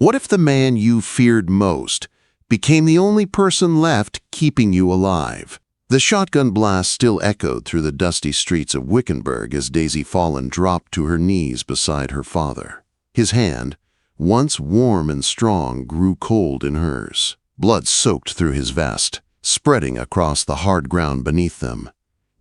What if the man you feared most became the only person left keeping you alive? The shotgun blast still echoed through the dusty streets of Wickenburg as Daisy Fallon dropped to her knees beside her father. His hand, once warm and strong, grew cold in hers. Blood soaked through his vest, spreading across the hard ground beneath them.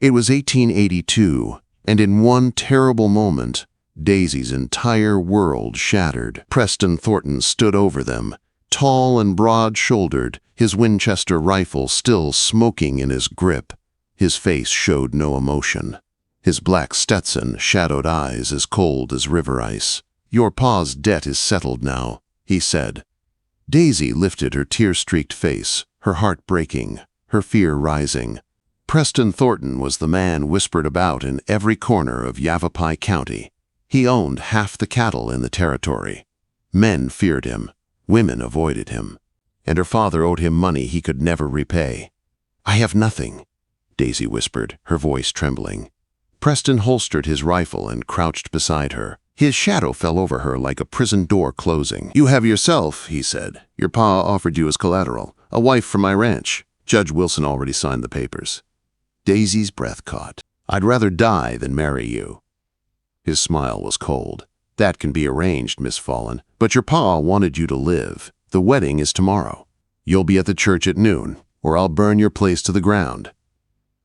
It was 1882, and in one terrible moment, Daisy's entire world shattered. Preston Thornton stood over them, tall and broad-shouldered, his Winchester rifle still smoking in his grip. His face showed no emotion. His black Stetson shadowed eyes as cold as river ice. "Your pa's debt is settled now," he said. Daisy lifted her tear-streaked face, her heart breaking, her fear rising. Preston Thornton was the man whispered about in every corner of Yavapai County. He owned half the cattle in the territory. Men feared him, women avoided him, and her father owed him money he could never repay. "I have nothing," Daisy whispered, her voice trembling. Preston holstered his rifle and crouched beside her. His shadow fell over her like a prison door closing. "You have yourself," he said. "Your pa offered you as collateral, a wife from my ranch. Judge Wilson already signed the papers." Daisy's breath caught. "I'd rather die than marry you." His smile was cold. "That can be arranged, Miss Fallon, but your pa wanted you to live. The wedding is tomorrow. You'll be at the church at noon, or I'll burn your place to the ground."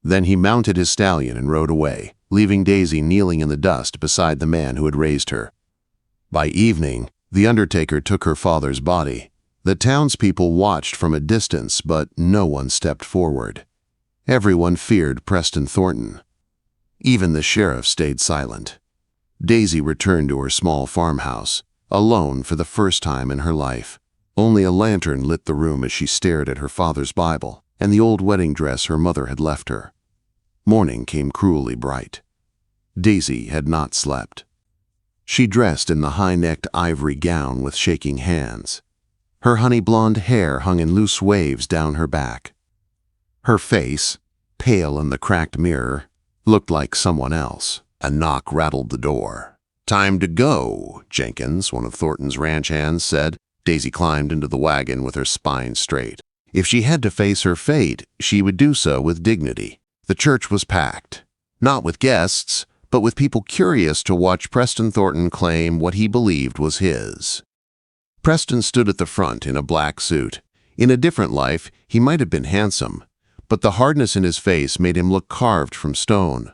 Then he mounted his stallion and rode away, leaving Daisy kneeling in the dust beside the man who had raised her. By evening, the undertaker took her father's body. The townspeople watched from a distance, but no one stepped forward. Everyone feared Preston Thornton. Even the sheriff stayed silent. Daisy returned to her small farmhouse, alone for the first time in her life. Only a lantern lit the room as she stared at her father's Bible and the old wedding dress her mother had left her. Morning came cruelly bright. Daisy had not slept. She dressed in the high-necked ivory gown with shaking hands. Her honey-blonde hair hung in loose waves down her back. Her face, pale in the cracked mirror, looked like someone else. A knock rattled the door. "Time to go," Jenkins, one of Thornton's ranch hands, said. Daisy climbed into the wagon with her spine straight. If she had to face her fate, she would do so with dignity. The church was packed, not with guests, but with people curious to watch Preston Thornton claim what he believed was his. Preston stood at the front in a black suit. In a different life, he might have been handsome, but the hardness in his face made him look carved from stone.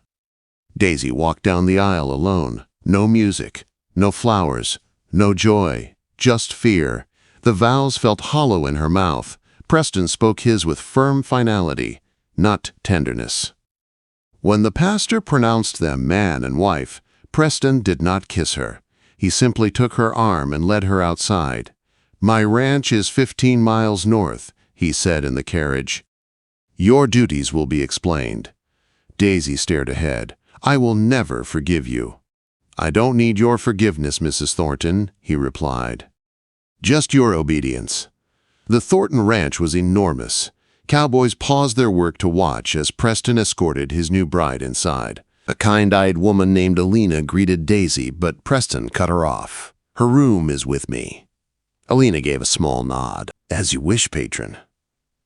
Daisy walked down the aisle alone. No music, no flowers, no joy, just fear. The vows felt hollow in her mouth. Preston spoke his with firm finality, not tenderness. When the pastor pronounced them man and wife, Preston did not kiss her. He simply took her arm and led her outside. "My ranch is 15 miles north," he said in the carriage. "Your duties will be explained." Daisy stared ahead. "I will never forgive you." "I don't need your forgiveness, Mrs. Thornton," he replied. "Just your obedience." The Thornton ranch was enormous. Cowboys paused their work to watch as Preston escorted his new bride inside. A kind-eyed woman named Alina greeted Daisy, but Preston cut her off. "Her room is with me." Alina gave a small nod. "As you wish, patron."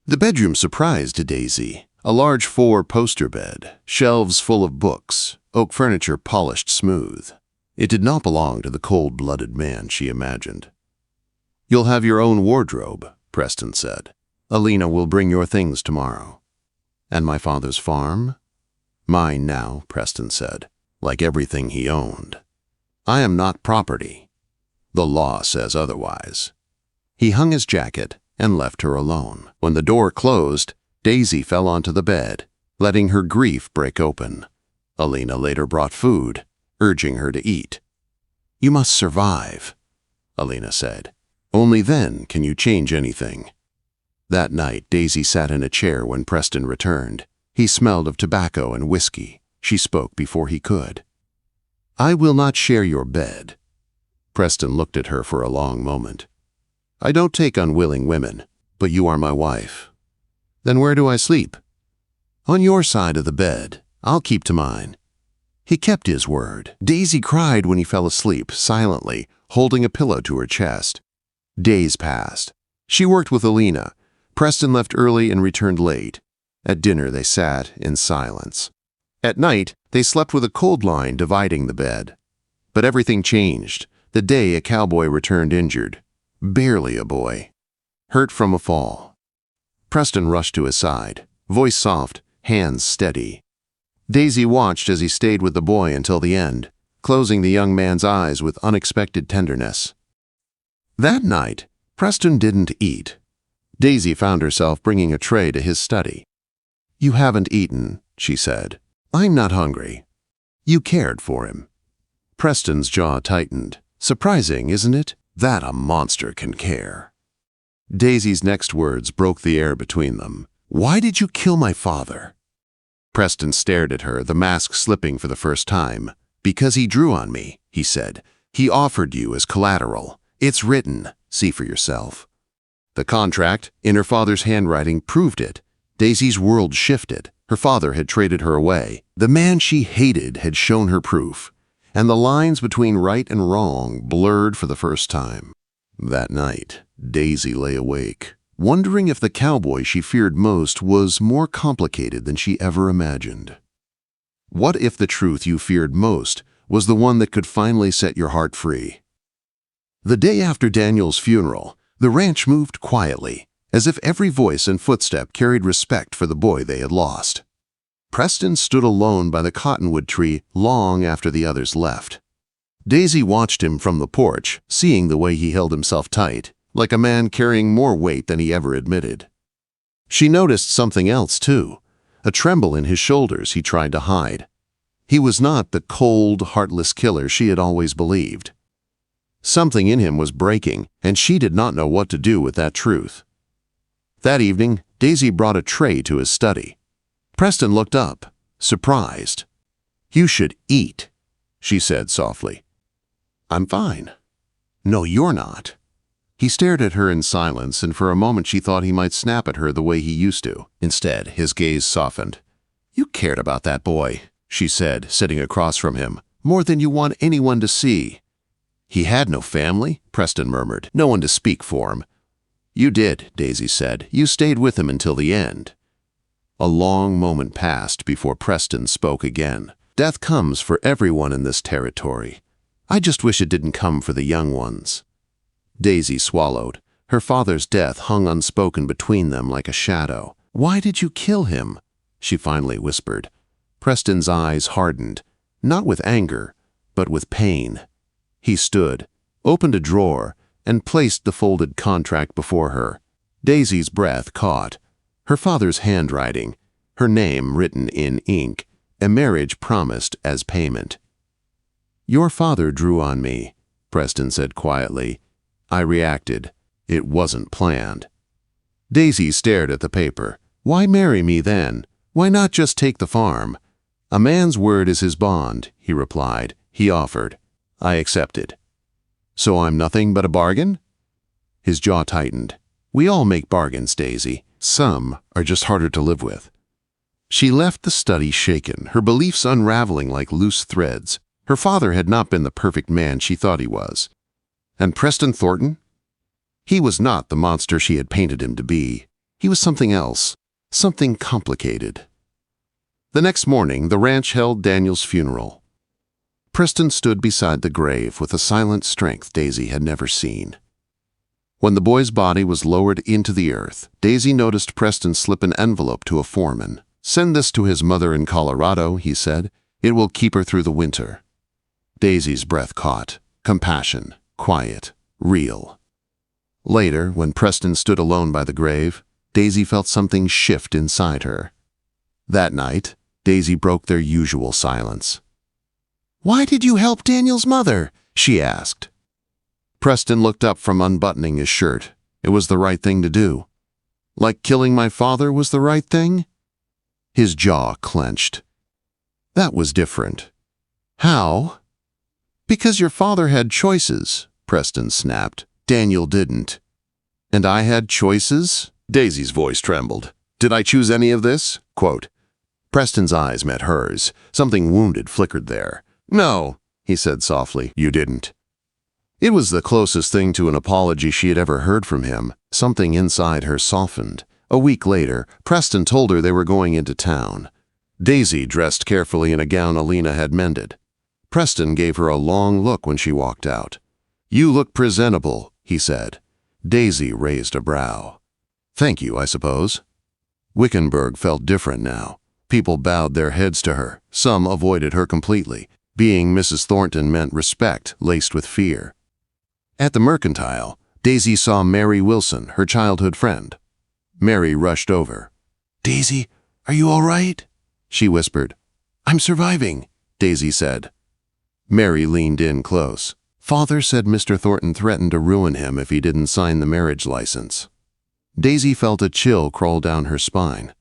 The bedroom surprised Daisy. A large 4-poster bed, shelves full of books, oak furniture polished smooth. It did not belong to the cold-blooded man she imagined. "You'll have your own wardrobe," Preston said. "Alina will bring your things tomorrow." "And my father's farm?" "Mine now," Preston said, like everything he owned. "I am not property. The law says otherwise." He hung his jacket and left her alone. When the door closed, Daisy fell onto the bed, letting her grief break open. Alina later brought food, urging her to eat. "You must survive," Alina said. "Only then can you change anything." That night, Daisy sat in a chair when Preston returned. He smelled of tobacco and whiskey. She spoke before he could. "I will not share your bed." Preston looked at her for a long moment. "I don't take unwilling women, but you are my wife." "Then where do I sleep?" "On your side of the bed. I'll keep to mine." He kept his word. Daisy cried when he fell asleep, silently, holding a pillow to her chest. Days passed. She worked with Alina. Preston left early and returned late. At dinner, they sat in silence. At night, they slept with a cold line dividing the bed. But everything changed the day a cowboy returned injured. Barely a boy. Hurt from a fall. Preston rushed to his side, voice soft, hands steady. Daisy watched as he stayed with the boy until the end, closing the young man's eyes with unexpected tenderness. That night, Preston didn't eat. Daisy found herself bringing a tray to his study. "You haven't eaten," she said. "I'm not hungry." You cared for him. Preston's jaw tightened. Surprising, isn't it, that a monster can care? Daisy's next words broke the air between them. "Why did you kill my father?" Preston stared at her, the mask slipping for the first time. "Because he drew on me," he said. "He offered you as collateral. It's written. See for yourself." The contract, in her father's handwriting, proved it. Daisy's world shifted. Her father had traded her away. The man she hated had shown her proof. And the lines between right and wrong blurred for the first time. That night, Daisy lay awake, wondering if the cowboy she feared most was more complicated than she ever imagined. What if the truth you feared most was the one that could finally set your heart free? The day after Daniel's funeral, the ranch moved quietly, as if every voice and footstep carried respect for the boy they had lost. Preston stood alone by the cottonwood tree long after the others left. Daisy watched him from the porch, seeing the way he held himself tight, like a man carrying more weight than he ever admitted. She noticed something else, too, a tremble in his shoulders he tried to hide. He was not the cold, heartless killer she had always believed. Something in him was breaking, and she did not know what to do with that truth. That evening, Daisy brought a tray to his study. Preston looked up, surprised. "You should eat," she said softly. "I'm fine." "No, you're not." He stared at her in silence, and for a moment she thought he might snap at her the way he used to. Instead, his gaze softened. "You cared about that boy," she said, sitting across from him, "more than you want anyone to see." "He had no family," Preston murmured, "no one to speak for him." "You did," Daisy said. "You stayed with him until the end." A long moment passed before Preston spoke again. "Death comes for everyone in this territory. I just wish it didn't come for the young ones." Daisy swallowed. Her father's death hung unspoken between them like a shadow. "Why did you kill him?" she finally whispered. Preston's eyes hardened, not with anger, but with pain. He stood, opened a drawer, and placed the folded contract before her. Daisy's breath caught. Her father's handwriting, her name written in ink, a marriage promised as payment. "Your father drew on me," Preston said quietly. "I reacted. It wasn't planned." Daisy stared at the paper. "Why marry me then? Why not just take the farm?" "A man's word is his bond," he replied. He offered. I accepted. "So I'm nothing but a bargain?" His jaw tightened. "We all make bargains, Daisy. Some are just harder to live with." She left the study shaken, her beliefs unraveling like loose threads. Her father had not been the perfect man she thought he was. And Preston Thornton? He was not the monster she had painted him to be. He was something else, something complicated. The next morning, the ranch held Daniel's funeral. Preston stood beside the grave with a silent strength Daisy had never seen. When the boy's body was lowered into the earth, Daisy noticed Preston slip an envelope to a foreman. "Send this to his mother in Colorado," he said. "It will keep her through the winter." Daisy's breath caught. Compassion. Quiet. Real. Later, when Preston stood alone by the grave, Daisy felt something shift inside her. That night, Daisy broke their usual silence. "Why did you help Daniel's mother?" she asked. Preston looked up from unbuttoning his shirt. It was the right thing to do. Like killing my father was the right thing? His jaw clenched. That was different. "How?" "Because your father had choices," Preston snapped. "Daniel didn't." "And I had choices?" Daisy's voice trembled. "Did I choose any of this?" Quote. Preston's eyes met hers. Something wounded flickered there. "No," he said softly. "You didn't." It was the closest thing to an apology she had ever heard from him. Something inside her softened. A week later, Preston told her they were going into town. Daisy dressed carefully in a gown Alina had mended. Preston gave her a long look when she walked out. "You look presentable," he said. Daisy raised a brow. "Thank you, I suppose." Wickenburg felt different now. People bowed their heads to her. Some avoided her completely. Being Mrs. Thornton meant respect laced with fear. At the Mercantile, Daisy saw Mary Wilson, her childhood friend. Mary rushed over. "Daisy, are you all right?" she whispered. "I'm surviving," Daisy said. Mary leaned in close. "Father said Mr. Thornton threatened to ruin him if he didn't sign the marriage license." Daisy felt a chill crawl down her spine.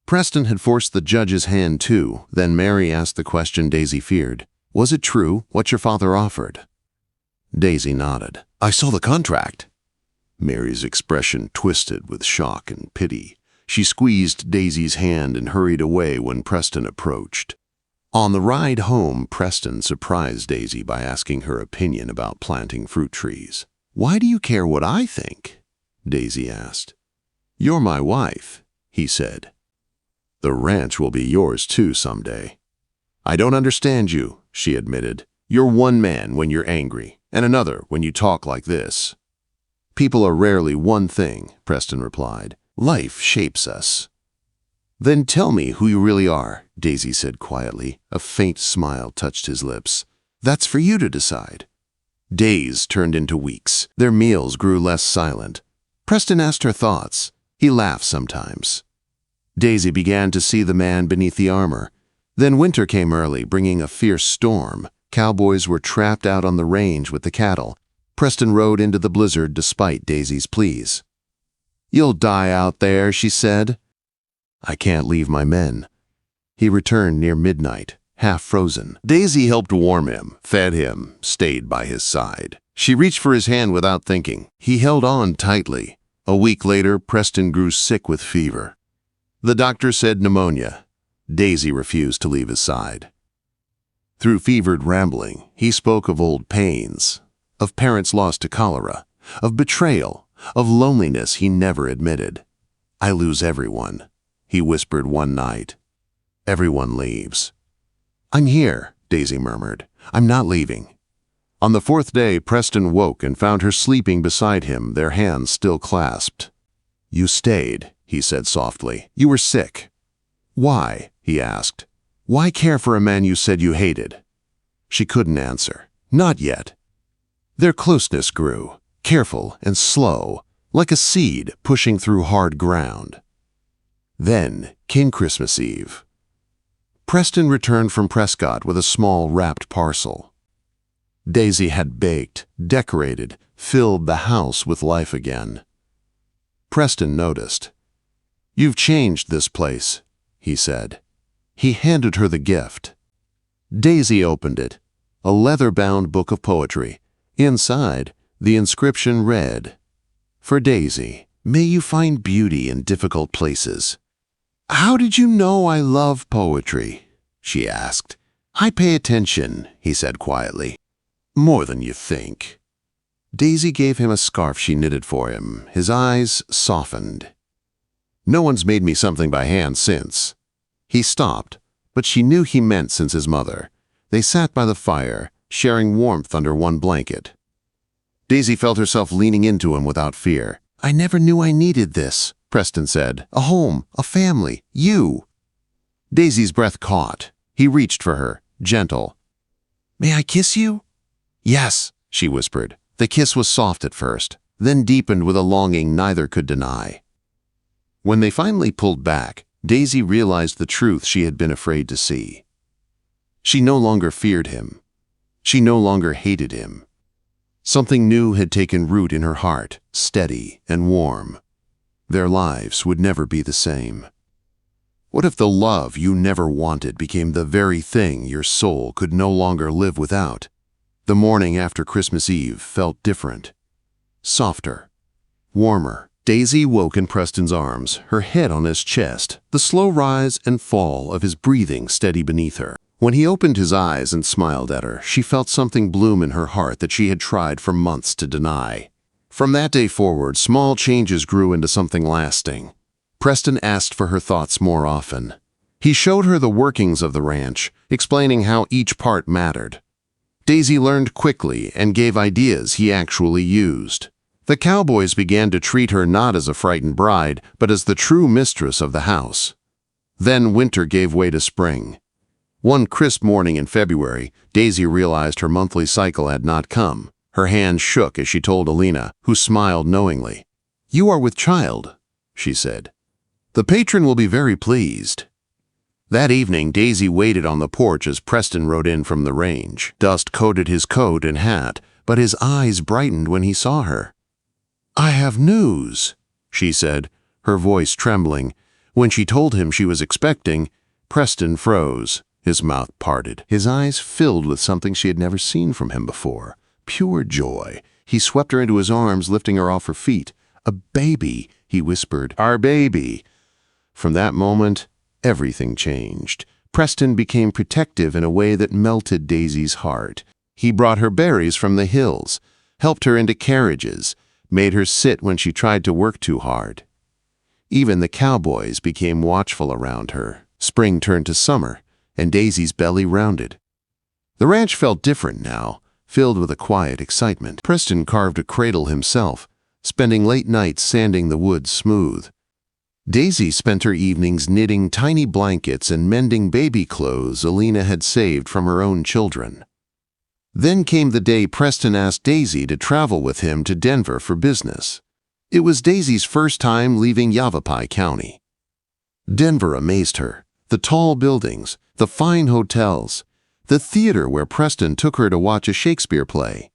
Preston had forced the judge's hand too. Then Mary asked the question Daisy feared. "Was it true what your father offered?" Daisy nodded. "I saw the contract." Mary's expression twisted with shock and pity. She squeezed Daisy's hand and hurried away when Preston approached. On the ride home, Preston surprised Daisy by asking her opinion about planting fruit trees. "Why do you care what I think?" Daisy asked. "You're my wife," he said. "The ranch will be yours too someday." "I don't understand you," she admitted. "You're one man when you're angry, and another when you talk like this." "People are rarely one thing," Preston replied. "Life shapes us." "Then tell me who you really are," Daisy said quietly. A faint smile touched his lips. "That's for you to decide." Days turned into weeks. Their meals grew less silent. Preston asked her thoughts. He laughed sometimes. Daisy began to see the man beneath the armor. Then winter came early, bringing a fierce storm. Cowboys were trapped out on the range with the cattle. Preston rode into the blizzard despite Daisy's pleas. "You'll die out there," she said. "I can't leave my men." He returned near midnight, half frozen. Daisy helped warm him, fed him, stayed by his side. She reached for his hand without thinking. He held on tightly. A week later, Preston grew sick with fever. The doctor said pneumonia. Daisy refused to leave his side. Through fevered rambling, he spoke of old pains, of parents lost to cholera, of betrayal, of loneliness he never admitted. "I lose everyone," he whispered one night. "Everyone leaves." "I'm here," Daisy murmured. "I'm not leaving." On the fourth day, Preston woke and found her sleeping beside him, their hands still clasped. "You stayed," he said softly. "You were sick." "Why?" he asked. "Why care for a man you said you hated?" She couldn't answer. Not yet. Their closeness grew, careful and slow, like a seed pushing through hard ground. Then came Christmas Eve. Preston returned from Prescott with a small wrapped parcel. Daisy had baked, decorated, filled the house with life again. Preston noticed. "You've changed this place," he said. He handed her the gift. Daisy opened it, a leather-bound book of poetry. Inside, the inscription read, "For Daisy, may you find beauty in difficult places." "How did you know I love poetry?" she asked. "I pay attention," he said quietly. "More than you think." Daisy gave him a scarf she knitted for him. His eyes softened. "No one's made me something by hand since." He stopped, but she knew he meant since his mother. They sat by the fire, sharing warmth under one blanket. Daisy felt herself leaning into him without fear. "I never knew I needed this," Preston said. "A home, a family, you." Daisy's breath caught. He reached for her, gentle. "May I kiss you?" "Yes," she whispered. The kiss was soft at first, then deepened with a longing neither could deny. When they finally pulled back, Daisy realized the truth she had been afraid to see. She no longer feared him. She no longer hated him. Something new had taken root in her heart, steady and warm. Their lives would never be the same. What if the love you never wanted became the very thing your soul could no longer live without? The morning after Christmas Eve felt different. Softer. Warmer. Daisy woke in Preston's arms, her head on his chest, the slow rise and fall of his breathing steady beneath her. When he opened his eyes and smiled at her, she felt something bloom in her heart that she had tried for months to deny. From that day forward, small changes grew into something lasting. Preston asked for her thoughts more often. He showed her the workings of the ranch, explaining how each part mattered. Daisy learned quickly and gave ideas he actually used. The Cowboys began to treat her not as a frightened bride, but as the true mistress of the house. Then winter gave way to spring. One crisp morning in February, Daisy realized her monthly cycle had not come. Her hands shook as she told Alina, who smiled knowingly. "You are with child," she said. "The patron will be very pleased." That evening, Daisy waited on the porch as Preston rode in from the range. Dust coated his coat and hat, but his eyes brightened when he saw her. "I have news," she said, her voice trembling. When she told him she was expecting, Preston froze. His mouth parted. His eyes filled with something she had never seen from him before. Pure joy. He swept her into his arms, lifting her off her feet. "A baby," he whispered. "Our baby." From that moment, everything changed. Preston became protective in a way that melted Daisy's heart. He brought her berries from the hills, helped her into carriages, made her sit when she tried to work too hard. Even the Cowboys became watchful around her. Spring turned to summer, and Daisy's belly rounded. The ranch felt different now, filled with a quiet excitement. Preston carved a cradle himself, spending late nights sanding the wood smooth. Daisy spent her evenings knitting tiny blankets and mending baby clothes Alina had saved from her own children. Then came the day Preston asked Daisy to travel with him to Denver for business. It was Daisy's first time leaving Yavapai County. Denver amazed her. The tall buildings, the fine hotels, the theater where Preston took her to watch a Shakespeare play.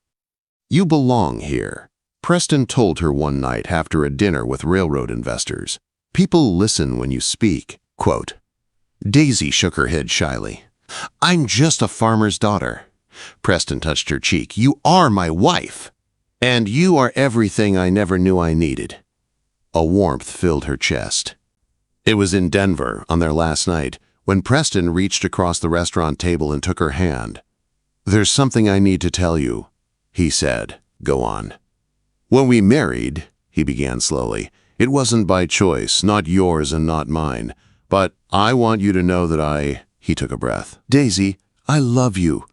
"You belong here," Preston told her one night after a dinner with railroad investors. "People listen when you speak." Quote. Daisy shook her head shyly. "I'm just a farmer's daughter." Preston touched her cheek. "You are my wife. And you are everything I never knew I needed." A warmth filled her chest. It was in Denver, on their last night, when Preston reached across the restaurant table and took her hand. "There's something I need to tell you," he said. "Go on." "When we married," he began slowly, "it wasn't by choice, not yours and not mine. But I want you to know that He took a breath. "Daisy, I love you."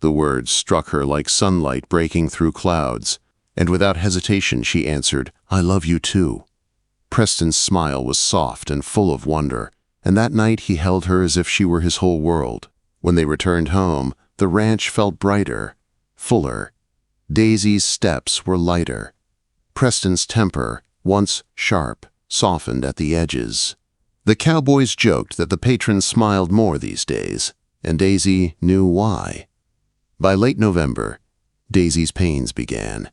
The words struck her like sunlight breaking through clouds, and without hesitation she answered, "I love you too." Preston's smile was soft and full of wonder, and that night he held her as if she were his whole world. When they returned home, the ranch felt brighter, fuller. Daisy's steps were lighter. Preston's temper, once sharp, softened at the edges. The Cowboys joked that the patrons smiled more these days, and Daisy knew why. By late November, Daisy's pains began.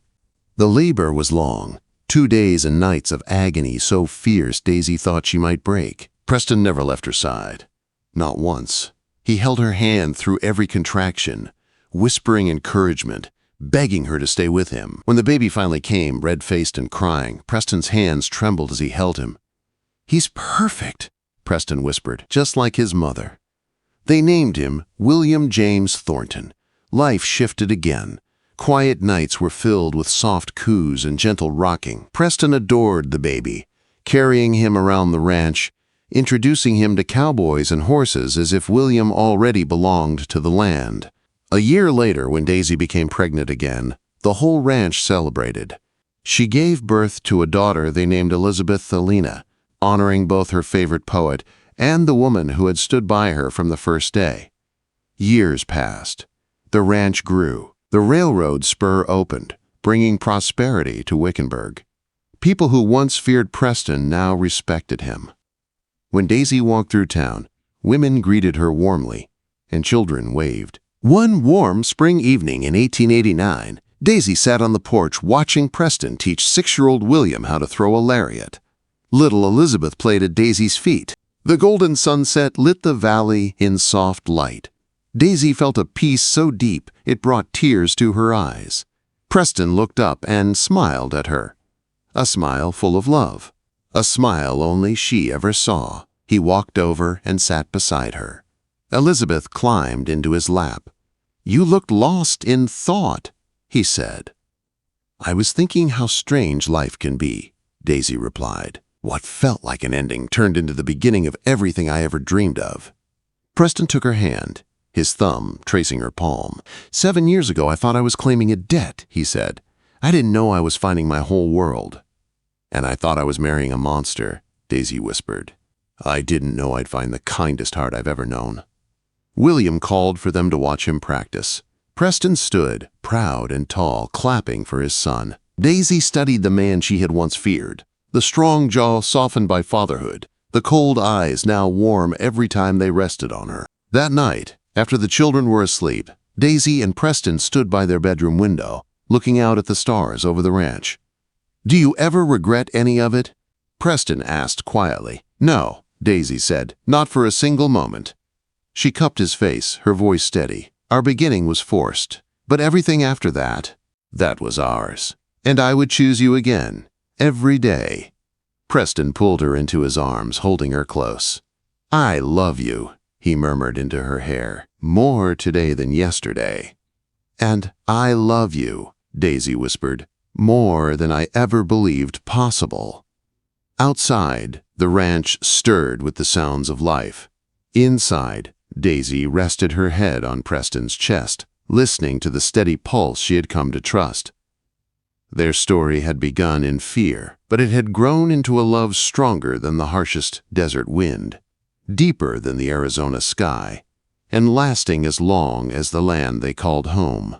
The labor was long, 2 days and nights of agony so fierce Daisy thought she might break. Preston never left her side. Not once. He held her hand through every contraction, whispering encouragement, begging her to stay with him. When the baby finally came, red-faced and crying, Preston's hands trembled as he held him. "He's perfect," Preston whispered, "just like his mother." They named him William James Thornton. Life shifted again. Quiet nights were filled with soft coos and gentle rocking. Preston adored the baby, carrying him around the ranch, introducing him to cowboys and horses as if William already belonged to the land. A year later, when Daisy became pregnant again, the whole ranch celebrated. She gave birth to a daughter they named Elizabeth Alina, honoring both her favorite poet and the woman who had stood by her from the first day. Years passed. The ranch grew. The railroad spur opened, bringing prosperity to Wickenburg. People who once feared Preston now respected him. When Daisy walked through town, women greeted her warmly, and children waved. One warm spring evening in 1889, Daisy sat on the porch watching Preston teach 6-year-old William how to throw a lariat. Little Elizabeth played at Daisy's feet. The golden sunset lit the valley in soft light. Daisy felt a peace so deep it brought tears to her eyes. Preston looked up and smiled at her. A smile full of love. A smile only she ever saw. He walked over and sat beside her. Elizabeth climbed into his lap. "You looked lost in thought," he said. "I was thinking how strange life can be," Daisy replied. What felt like an ending turned into the beginning of everything I ever dreamed of. Preston took her hand, his thumb tracing her palm. "7 years ago, I thought I was claiming a debt," he said. "I didn't know I was finding my whole world." "And I thought I was marrying a monster," Daisy whispered. "I didn't know I'd find the kindest heart I've ever known." William called for them to watch him practice. Preston stood, proud and tall, clapping for his son. Daisy studied the man she had once feared, the strong jaw softened by fatherhood, the cold eyes now warm every time they rested on her. That night, after the children were asleep, Daisy and Preston stood by their bedroom window, looking out at the stars over the ranch. "Do you ever regret any of it?" Preston asked quietly. "No," Daisy said, "not for a single moment." She cupped his face, her voice steady. "Our beginning was forced, but everything after that, that was ours. And I would choose you again, every day." Preston pulled her into his arms, holding her close. "I love you," he murmured into her hair, "more today than yesterday." "And I love you," Daisy whispered, "more than I ever believed possible." Outside, the ranch stirred with the sounds of life. Inside, Daisy rested her head on Preston's chest, listening to the steady pulse she had come to trust. Their story had begun in fear, but it had grown into a love stronger than the harshest desert wind, deeper than the Arizona sky, and lasting as long as the land they called home.